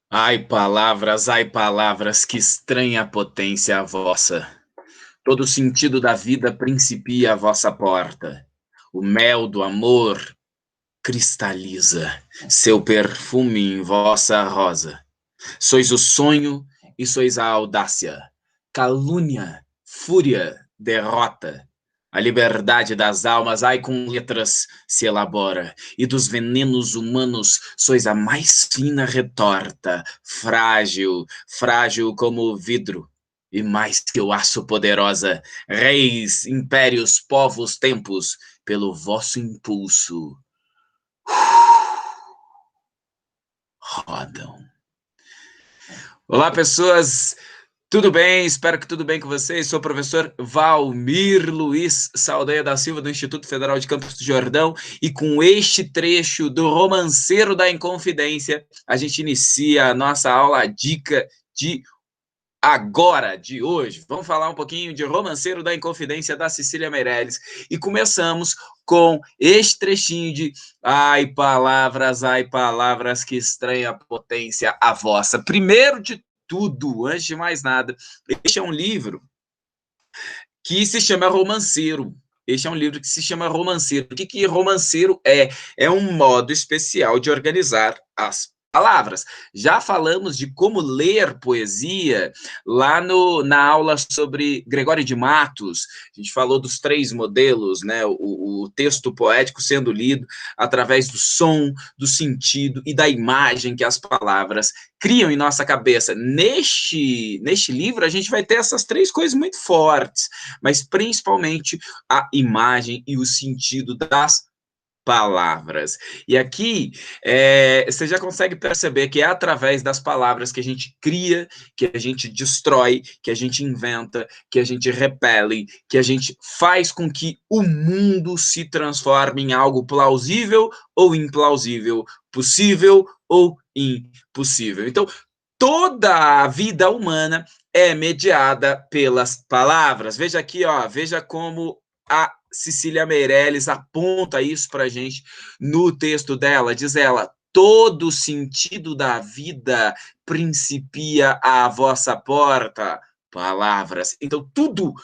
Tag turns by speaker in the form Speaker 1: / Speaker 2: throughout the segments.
Speaker 1: Ai, palavras, que estranha potência a vossa. Todo o sentido da vida principia à vossa porta. O mel do amor cristaliza, seu perfume em vossa rosa. Sois o sonho e sois a audácia, calúnia, fúria, derrota. A liberdade das almas, ai, com letras se elabora, e dos venenos humanos sois a mais fina retorta, frágil, frágil como o vidro, e mais que o aço poderosa, reis, impérios, povos, tempos, pelo vosso impulso, rodam. Olá, pessoas, tudo bem? Espero que tudo bem com vocês. Sou o professor Valmir Luiz Saldanha da Silva, do Instituto Federal de Campos do Jordão, e com este trecho do Romanceiro da Inconfidência, a gente inicia a nossa aula dica de agora, de hoje. Vamos falar um pouquinho de Romanceiro da Inconfidência, da Cecília Meirelles, e começamos com este trechinho de ai, palavras, que estranha potência a vossa. Primeiro de tudo, antes de mais nada, este é um livro que se chama Romanceiro. Este é um livro que se chama Romanceiro. O que romanceiro é? É um modo especial de organizar as palavras. Já falamos de como ler poesia lá na aula sobre Gregório de Matos. A gente falou dos 3 modelos, né? O texto poético sendo lido através do som, do sentido e da imagem que as palavras criam em nossa cabeça. Neste livro, a gente vai ter essas 3 coisas muito fortes, mas principalmente a imagem e o sentido das palavras. E aqui você já consegue perceber que é através das palavras que a gente cria, que a gente destrói, que a gente inventa, que a gente repele, que a gente faz com que o mundo se transforme em algo plausível ou implausível, possível ou impossível. Então, toda a vida humana é mediada pelas palavras. Veja aqui, ó, veja como a Cecília Meirelles aponta isso para a gente no texto dela. Diz ela: todo sentido da vida principia à vossa porta. Palavras. Então, tudo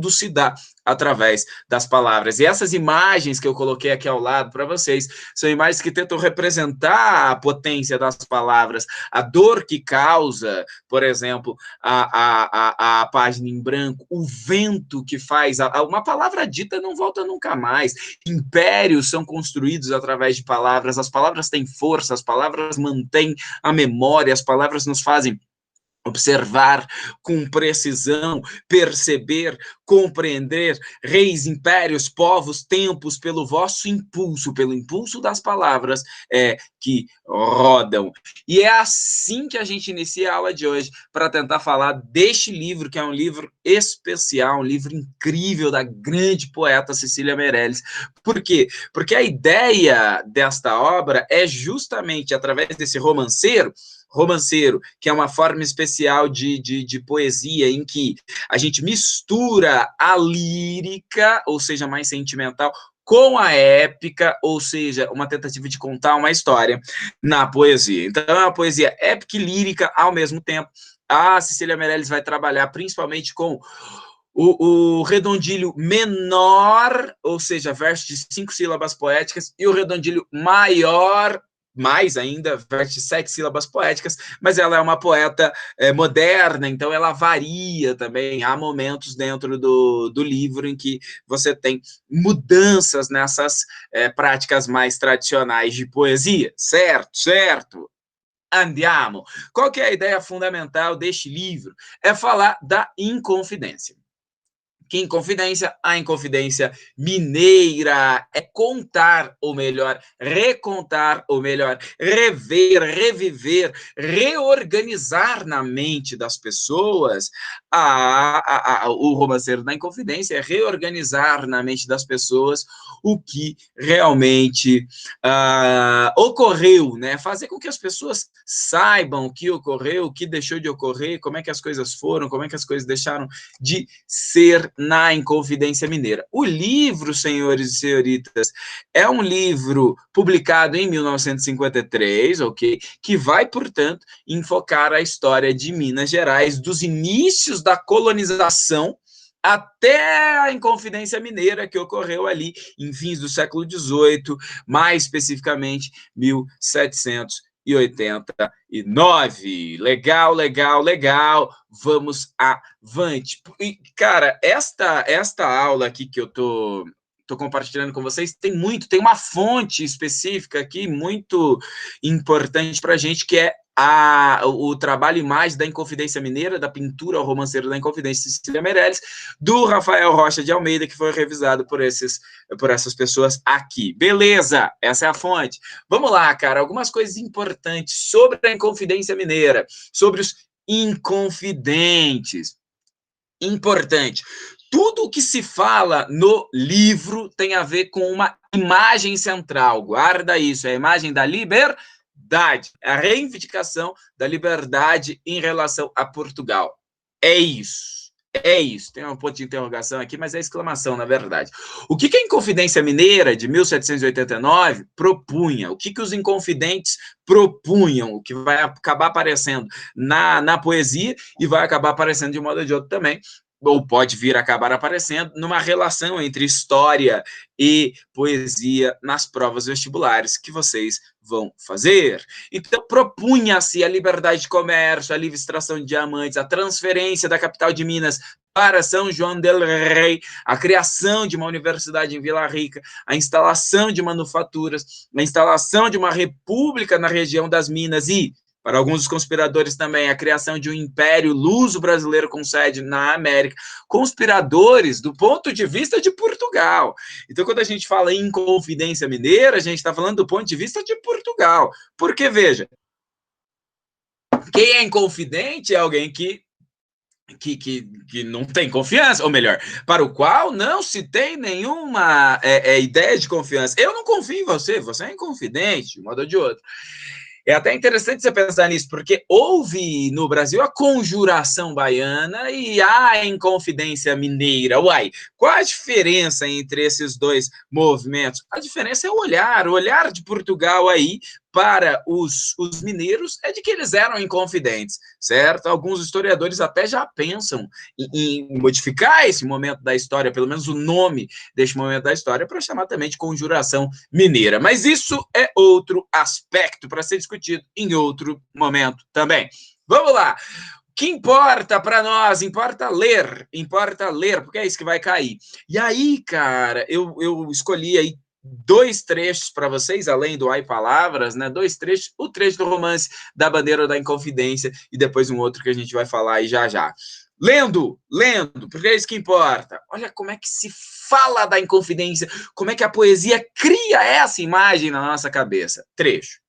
Speaker 1: se dá através das palavras. E essas imagens que eu coloquei aqui ao lado para vocês são imagens que tentam representar a potência das palavras, a dor que causa, por exemplo, a página em branco, o vento que faz, uma palavra dita não volta nunca mais. Impérios são construídos através de palavras, as palavras têm força, as palavras mantêm a memória, as palavras nos fazem observar com precisão, perceber, compreender, reis, impérios, povos, tempos, pelo vosso impulso, pelo impulso das palavras que rodam. E é assim que a gente inicia a aula de hoje, para tentar falar deste livro, que é um livro especial, um livro incrível da grande poeta Cecília Meirelles. Por quê? Porque a ideia desta obra é justamente, através desse romanceiro, que é uma forma especial de poesia em que a gente mistura a lírica, ou seja, mais sentimental, com a épica, ou seja, uma tentativa de contar uma história na poesia. Então, é uma poesia épica e lírica ao mesmo tempo. A Cecília Meirelles vai trabalhar principalmente com o redondilho menor, ou seja, verso de 5 sílabas poéticas, e o redondilho maior, mais ainda, verso de 7 sílabas poéticas, mas ela é uma poeta moderna, então ela varia também. Há momentos dentro do livro em que você tem mudanças nessas práticas mais tradicionais de poesia, certo? Andiamo. Qual que é a ideia fundamental deste livro? É falar da inconfidência. Que Inconfidência, a Inconfidência mineira, é contar, ou melhor, recontar, ou melhor, rever, reviver, reorganizar na mente das pessoas. O romanceiro da Inconfidência é reorganizar na mente das pessoas o que realmente ocorreu, né? Fazer com que as pessoas saibam o que ocorreu, o que deixou de ocorrer, como é que as coisas foram, como é que as coisas deixaram de ser na Inconfidência Mineira. O livro, senhores e senhoritas, é um livro publicado em 1953, ok? Que vai, portanto, enfocar a história de Minas Gerais, dos inícios da colonização até a Inconfidência Mineira, que ocorreu ali em fins do século XVIII, mais especificamente 1789. Legal, legal, legal. Vamos avante. E, cara, esta aula aqui que eu tô compartilhando com vocês, tem uma fonte específica aqui, muito importante para a gente, que é o trabalho Imagem da Inconfidência Mineira, da pintura ao romanceiro da Inconfidência, Cecília Meirelles, do Rafael Rocha de Almeida, que foi revisado por essas pessoas aqui. Beleza, essa é a fonte. Vamos lá, cara, algumas coisas importantes sobre a Inconfidência Mineira, sobre os inconfidentes. Importante. Tudo o que se fala no livro tem a ver com uma imagem central. Guarda isso, é a imagem da liberdade, a reivindicação da liberdade em relação a Portugal. É isso. É isso. Tem um ponto de interrogação aqui, mas é exclamação, na verdade. O que a Inconfidência Mineira, de 1789, propunha? O que os inconfidentes propunham? O que vai acabar aparecendo na poesia e vai acabar aparecendo de um modo ou de outro também, ou pode vir a acabar aparecendo numa relação entre história e poesia nas provas vestibulares que vocês vão fazer. Então, propunha-se a liberdade de comércio, a livre extração de diamantes, a transferência da capital de Minas para São João del Rei, a criação de uma universidade em Vila Rica, a instalação de manufaturas, a instalação de uma república na região das Minas e, para alguns dos conspiradores também, a criação de um império luso-brasileiro com sede na América. Conspiradores do ponto de vista de Portugal. Então, quando a gente fala em Inconfidência Mineira, a gente está falando do ponto de vista de Portugal. Porque, veja, quem é inconfidente é alguém que não tem confiança, ou melhor, para o qual não se tem nenhuma ideia de confiança. Eu não confio em você, você é inconfidente, de um modo ou de outro. É até interessante você pensar nisso, porque houve no Brasil a conjuração baiana e a Inconfidência Mineira. Uai, qual a diferença entre esses dois movimentos? A diferença é o olhar de Portugal aí para os mineiros é de que eles eram inconfidentes, certo? Alguns historiadores até já pensam em modificar esse momento da história, pelo menos o nome deste momento da história, para chamar também de conjuração mineira. Mas isso é outro aspecto para ser discutido em outro momento também. Vamos lá. O que importa para nós? Importa ler, porque é isso que vai cair. E aí, cara, eu escolhi aí dois trechos para vocês, além do Ai Palavras, né? Dois trechos, o trecho do romance da Bandeira da Inconfidência e depois um outro que a gente vai falar aí já já. Lendo, porque é isso que importa. Olha como é que se fala da Inconfidência, como é que a poesia cria essa imagem na nossa cabeça. Trecho.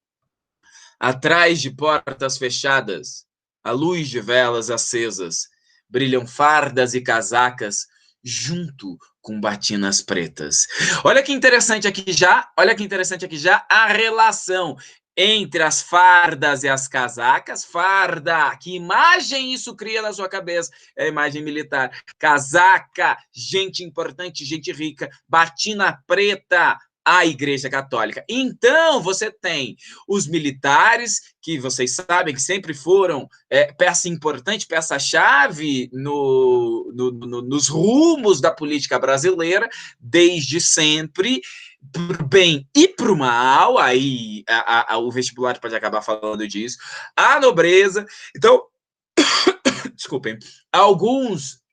Speaker 1: Atrás de portas fechadas, a luz de velas acesas, brilham fardas e casacas, junto com batinas pretas. Olha que interessante aqui já a relação entre as fardas e as casacas. Farda, que imagem isso cria na sua cabeça? É a imagem militar. Casaca, gente importante, gente rica. Batina preta, a Igreja Católica. Então, você tem os militares, que vocês sabem que sempre foram peça importante, peça-chave nos rumos da política brasileira, desde sempre, para o bem e para o mal, aí o vestibular pode acabar falando disso, a nobreza. Então, desculpem, alguns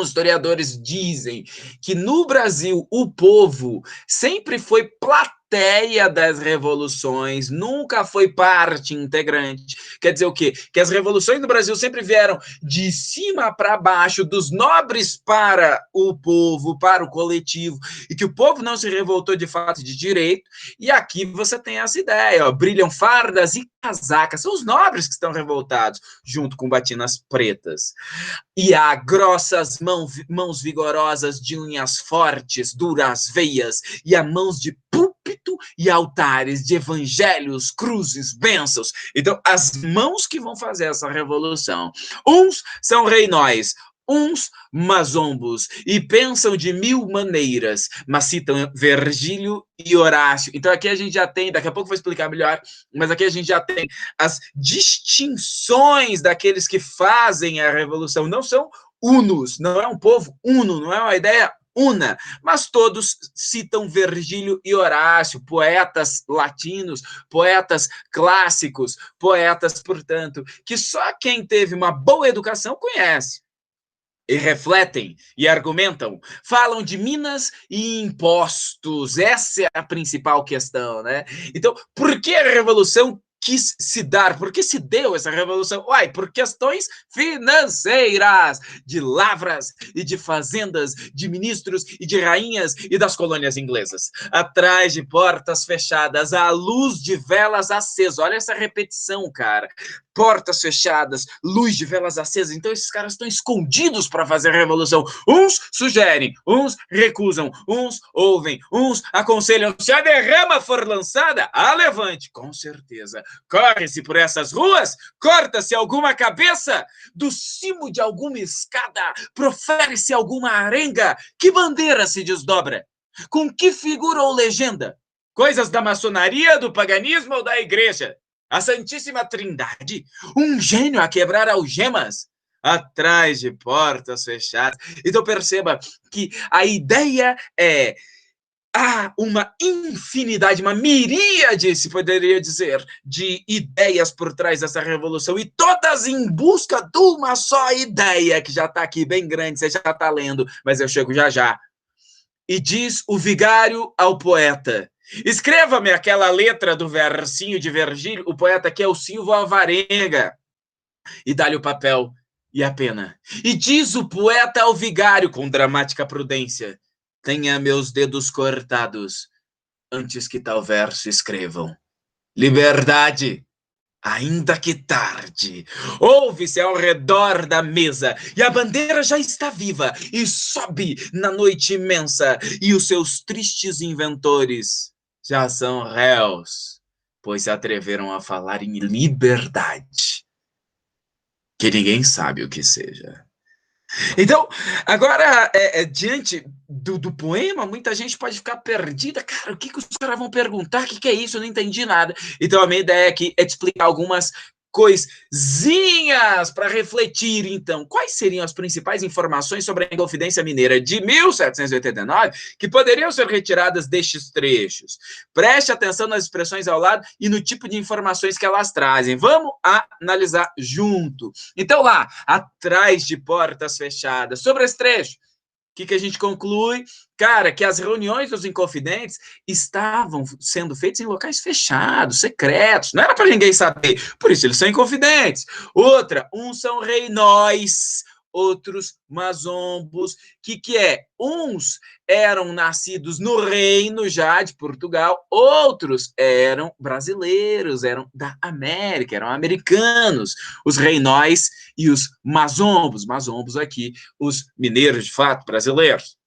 Speaker 1: historiadores dizem que no Brasil o povo sempre foi plateia das revoluções, nunca foi parte integrante. Quer dizer o quê? Que as revoluções no Brasil sempre vieram de cima para baixo, dos nobres para o povo, para o coletivo, e que o povo não se revoltou de fato de direito. E aqui você tem essa ideia, ó, brilham fardas e casacas, são os nobres que estão revoltados, junto com batinas pretas. E há grossas mãos vigorosas de unhas fortes, duras veias, e há mãos de púlpito e altares de evangelhos, cruzes, bênçãos. Então, as mãos que vão fazer essa revolução. Uns são rei nós, uns mazombos, e pensam de mil maneiras, mas citam Virgílio e Horácio. Então aqui a gente já tem, daqui a pouco eu vou explicar melhor, mas aqui a gente já tem as distinções daqueles que fazem a revolução. Não são unos, não é um povo uno, não é uma ideia una, mas todos citam Virgílio e Horácio, poetas latinos, poetas clássicos, poetas, portanto, que só quem teve uma boa educação conhece. E refletem e argumentam, falam de minas e impostos. Essa é a principal questão, né? Então, por que a revolução quis se dar? Por que se deu essa revolução? Uai, por questões financeiras, de lavras e de fazendas, de ministros e de rainhas e das colônias inglesas. Atrás de portas fechadas, à luz de velas acesas. Olha essa repetição, cara. Portas fechadas, luz de velas acesas. Então esses caras estão escondidos para fazer a revolução. Uns sugerem, uns recusam, uns ouvem, uns aconselham. Se a derrama for lançada, a levante, com certeza. Corre-se por essas ruas, corta-se alguma cabeça, do cimo de alguma escada, profere-se alguma arenga. Que bandeira se desdobra? Com que figura ou legenda? Coisas da maçonaria, do paganismo ou da igreja? A Santíssima Trindade, um gênio a quebrar algemas, atrás de portas fechadas. Então perceba que a ideia é há uma infinidade, uma miríade, se poderia dizer, de ideias por trás dessa revolução, e todas em busca de uma só ideia, que já está aqui bem grande, você já está lendo, mas eu chego já já. E diz o vigário ao poeta: escreva-me aquela letra do versinho de Virgílio, o poeta que é o Silva Alvarenga, e dá-lhe o papel e a pena. E diz o poeta ao vigário, com dramática prudência: tenha meus dedos cortados antes que tal verso escrevam. Liberdade, ainda que tarde. Ouve-se ao redor da mesa, e a bandeira já está viva, e sobe na noite imensa, e os seus tristes inventores já são réus, pois se atreveram a falar em liberdade, que ninguém sabe o que seja. Então, agora, diante do poema, muita gente pode ficar perdida. Cara, o que os caras vão perguntar? O que é isso? Eu não entendi nada. Então, a minha ideia aqui é te explicar algumas coisinhas para refletir, então. Quais seriam as principais informações sobre a Inconfidência Mineira de 1789 que poderiam ser retiradas destes trechos? Preste atenção nas expressões ao lado e no tipo de informações que elas trazem. Vamos analisar junto. Então, lá, atrás de portas fechadas, sobre esse trecho, o que a gente conclui? Cara, que as reuniões dos Inconfidentes estavam sendo feitas em locais fechados, secretos, não era para ninguém saber, por isso eles são Inconfidentes. Outra, uns são reinóis, outros mazombos, que é? Uns eram nascidos no reino já de Portugal, outros eram brasileiros, eram da América, eram americanos, os reinóis e os mazombos aqui, os mineiros de fato, brasileiros.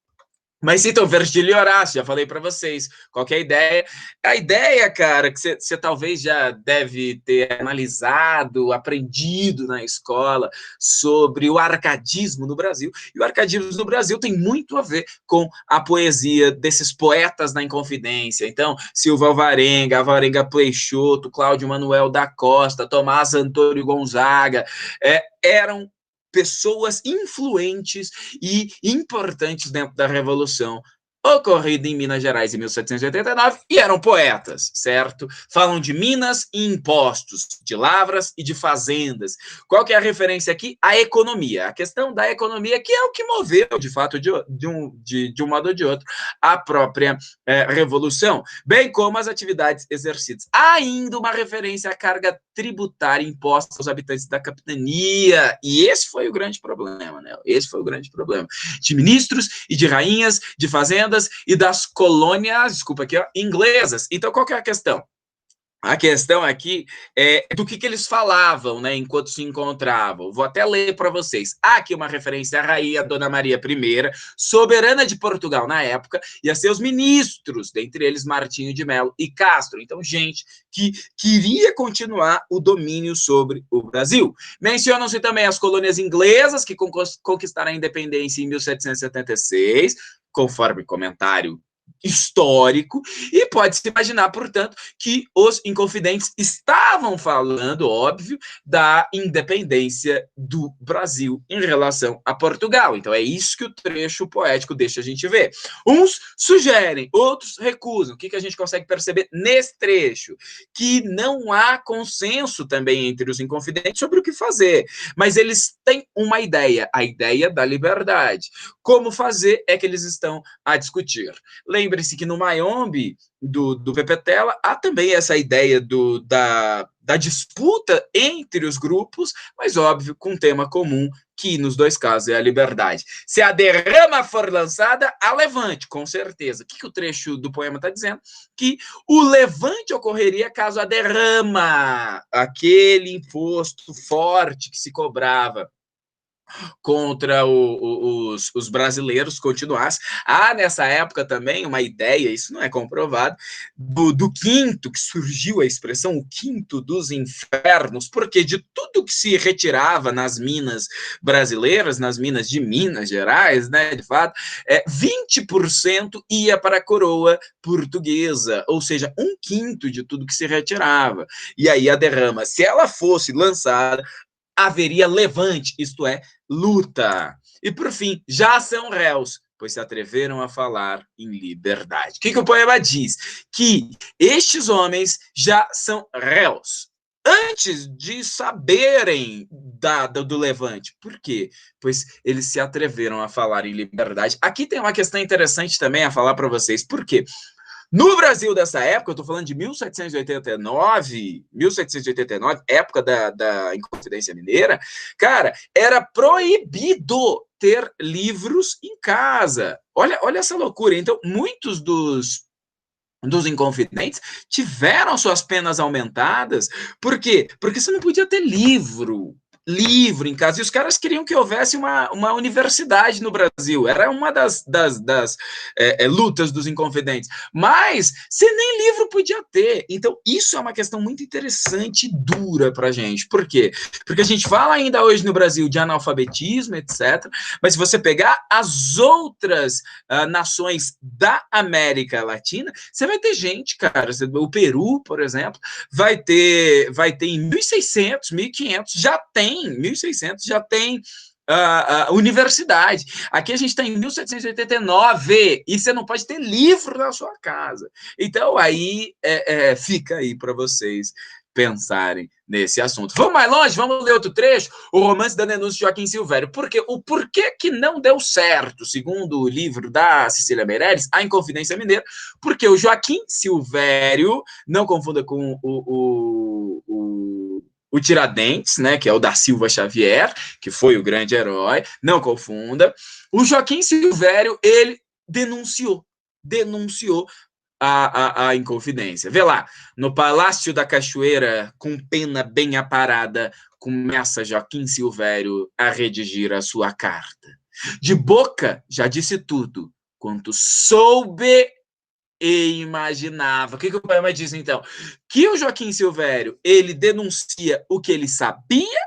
Speaker 1: Mas citam Virgílio e Horácio, já falei para vocês. Qual que é a ideia? A ideia, cara, que você talvez já deve ter analisado, aprendido na escola sobre o arcadismo no Brasil. E o arcadismo no Brasil tem muito a ver com a poesia desses poetas da Inconfidência. Então, Silva Alvarenga, Alvarenga Peixoto, Cláudio Manuel da Costa, Tomás Antônio Gonzaga, eram pessoas influentes e importantes dentro da Revolução ocorrida em Minas Gerais em 1789, e eram poetas, certo? Falam de minas e impostos, de lavras e de fazendas. Qual que é a referência aqui? A economia. A questão da economia, que é o que moveu, de fato, de um modo ou de outro, a própria Revolução, bem como as atividades exercidas. Há ainda uma referência à carga tributária imposta aos habitantes da capitania, e esse foi o grande problema, né? Esse foi o grande problema. De ministros e de rainhas, de fazendas, e das colônias, desculpa aqui, ó, inglesas. Então, qual que é a questão? A questão aqui é do que eles falavam, né, enquanto se encontravam. Vou até ler para vocês. Há aqui uma referência à rainha Dona Maria I, soberana de Portugal na época, e a seus ministros, dentre eles Martinho de Melo e Castro. Então, gente que queria continuar o domínio sobre o Brasil. Mencionam-se também as colônias inglesas, que conquistaram a independência em 1776, conforme comentário histórico, e pode-se imaginar, portanto, que os Inconfidentes estavam falando, óbvio, da independência do Brasil em relação a Portugal. Então é isso que o trecho poético deixa a gente ver. Uns sugerem, outros recusam. O que a gente consegue perceber nesse trecho? Que não há consenso também entre os Inconfidentes sobre o que fazer, mas eles têm uma ideia, a ideia da liberdade. Como fazer é que eles estão a discutir. Lembre-se que no Mayombe do Pepetela há também essa ideia da disputa entre os grupos, mas óbvio, com um tema comum, que nos dois casos é a liberdade. Se a derrama for lançada, há levante, com certeza. O que o trecho do poema está dizendo? Que o levante ocorreria caso a derrama, aquele imposto forte que se cobrava contra os brasileiros continuasse. Há nessa época também uma ideia, isso não é comprovado, do quinto, que surgiu a expressão o quinto dos infernos, porque de tudo que se retirava nas minas brasileiras, nas minas de Minas Gerais, né, de fato, 20% ia para a coroa portuguesa, ou seja, um quinto de tudo que se retirava. E aí a derrama, se ela fosse lançada, haveria levante, isto é, luta. E, por fim, já são réus, pois se atreveram a falar em liberdade. O que o poema diz? Que estes homens já são réus, antes de saberem do levante. Por quê? Pois eles se atreveram a falar em liberdade. Aqui tem uma questão interessante também a falar para vocês. Por quê? No Brasil dessa época, eu estou falando de 1789, época da Inconfidência Mineira, cara, era proibido ter livros em casa. Olha essa loucura. Então, muitos dos Inconfidentes tiveram suas penas aumentadas. Por quê? Porque você não podia ter livro em casa, e os caras queriam que houvesse uma universidade no Brasil, era uma das lutas dos Inconfidentes, mas você nem livro podia ter. Então isso é uma questão muito interessante e dura para a gente. Por quê? Porque a gente fala ainda hoje no Brasil de analfabetismo, etc., mas se você pegar as outras nações da América Latina, você vai ter gente, cara, o Peru, por exemplo, vai ter em 1600, 1500, já tem 1600, já tem universidade. Aqui a gente está em 1789 e você não pode ter livro na sua casa. Então, aí fica aí para vocês pensarem nesse assunto. Vamos mais longe? Vamos ler outro trecho? O romance da denúncia de Joaquim Silvério. O porquê que não deu certo, segundo o livro da Cecília Meirelles, A Inconfidência Mineira, porque o Joaquim Silvério, não confunda com o Tiradentes, né, que é o da Silva Xavier, que foi o grande herói, não confunda. O Joaquim Silvério, ele denunciou a Inconfidência. Vê lá, no Palácio da Cachoeira, com pena bem aparada, começa Joaquim Silvério a redigir a sua carta. De boca, já disse tudo, quanto soube e imaginava. O que o poema diz, então? Que o Joaquim Silvério, ele denuncia o que ele sabia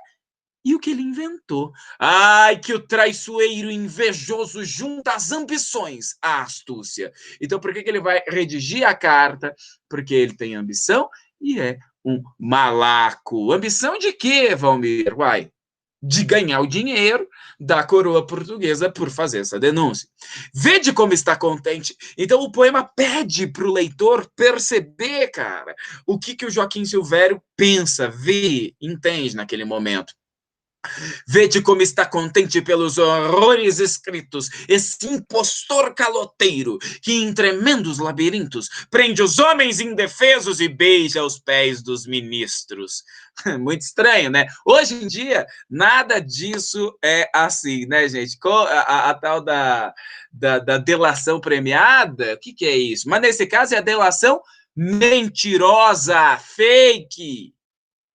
Speaker 1: e o que ele inventou. Ai, que o traiçoeiro invejoso junta as ambições à astúcia. Então, por que ele vai redigir a carta? Porque ele tem ambição e é um malaco. Ambição de quê, Valmir? Uai, de ganhar o dinheiro da coroa portuguesa por fazer essa denúncia. Vede como está contente. Então, o poema pede para o leitor perceber, cara, o que o Joaquim Silvério pensa, vê, entende naquele momento. Vede como está contente pelos horrores escritos, esse impostor caloteiro, que em tremendos labirintos prende os homens indefesos e beija os pés dos ministros. Muito estranho, né? Hoje em dia, nada disso é assim, né, gente? A tal da delação premiada, o que é isso? Mas nesse caso é a delação mentirosa, fake.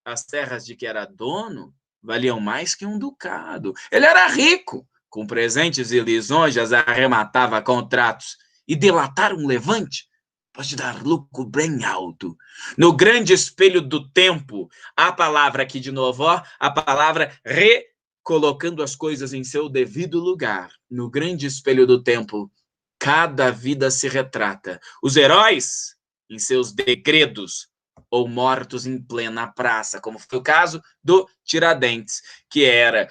Speaker 1: As terras de que era dono valiam mais que um ducado. Ele era rico, com presentes e lisonjas arrematava contratos, e delatar um levante pode dar lucro bem alto. No grande espelho do tempo, a palavra aqui de novo, ó, a palavra recolocando as coisas em seu devido lugar. No grande espelho do tempo, cada vida se retrata. Os heróis, em seus degredos, ou mortos em plena praça, como foi o caso do Tiradentes, que era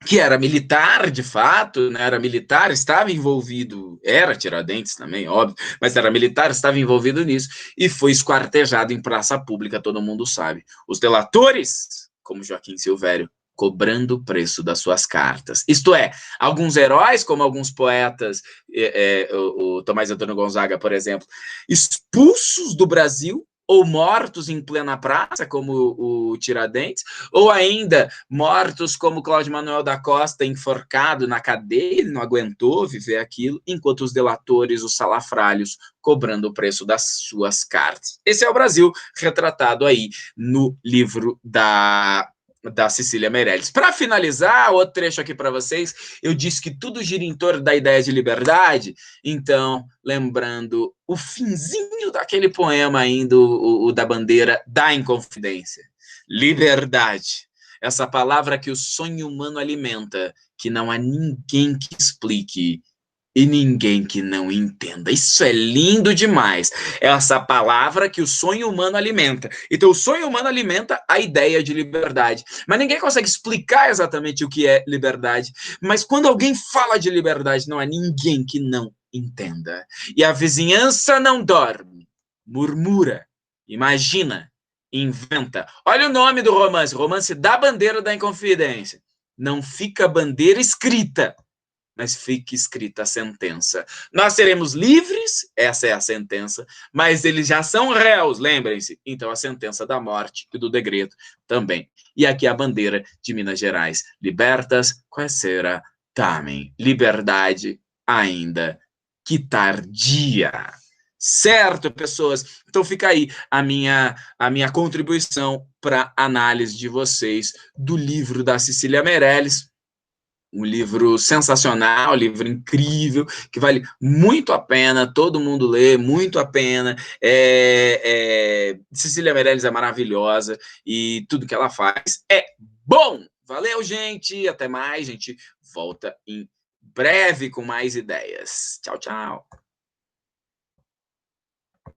Speaker 1: que era militar, de fato, né? Era militar, estava envolvido, era Tiradentes também, óbvio, mas era militar, estava envolvido nisso, e foi esquartejado em praça pública, todo mundo sabe. Os delatores, como Joaquim Silvério, cobrando o preço das suas cartas. Isto é, alguns heróis, como alguns poetas, o Tomás Antônio Gonzaga, por exemplo, expulsos do Brasil, ou mortos em plena praça, como o Tiradentes, ou ainda mortos como Cláudio Manuel da Costa, enforcado na cadeia, ele não aguentou viver aquilo, enquanto os delatores, os salafrários, cobrando o preço das suas cartas. Esse é o Brasil retratado aí no livro da Cecília Meirelles. Para finalizar, outro trecho aqui para vocês, eu disse que tudo gira em torno da ideia de liberdade, então, lembrando o finzinho daquele poema ainda, o da bandeira da Inconfidência. Liberdade. Essa palavra que o sonho humano alimenta, que não há ninguém que explique e ninguém que não entenda. Isso é lindo demais. Essa palavra que o sonho humano alimenta. Então, o sonho humano alimenta a ideia de liberdade. Mas ninguém consegue explicar exatamente o que é liberdade. Mas quando alguém fala de liberdade, não há ninguém que não entenda. E a vizinhança não dorme, murmura, imagina, inventa. Olha o nome do romance, Romance da Bandeira da Inconfidência. Não fica bandeira escrita, mas fica escrita a sentença. Nós seremos livres, essa é a sentença, mas eles já são réus, lembrem-se. Então, a sentença da morte e do degredo também. E aqui a bandeira de Minas Gerais. Libertas, qual será? Tamen. Liberdade ainda que tardia. Certo, pessoas? Então fica aí a minha contribuição para análise de vocês do livro da Cecília Meirelles, um livro sensacional, um livro incrível, que vale muito a pena, todo mundo lê, muito a pena. Cecília Meirelles é maravilhosa e tudo que ela faz é bom. Valeu, gente, até mais, a gente volta em breve com mais ideias. Tchau, tchau.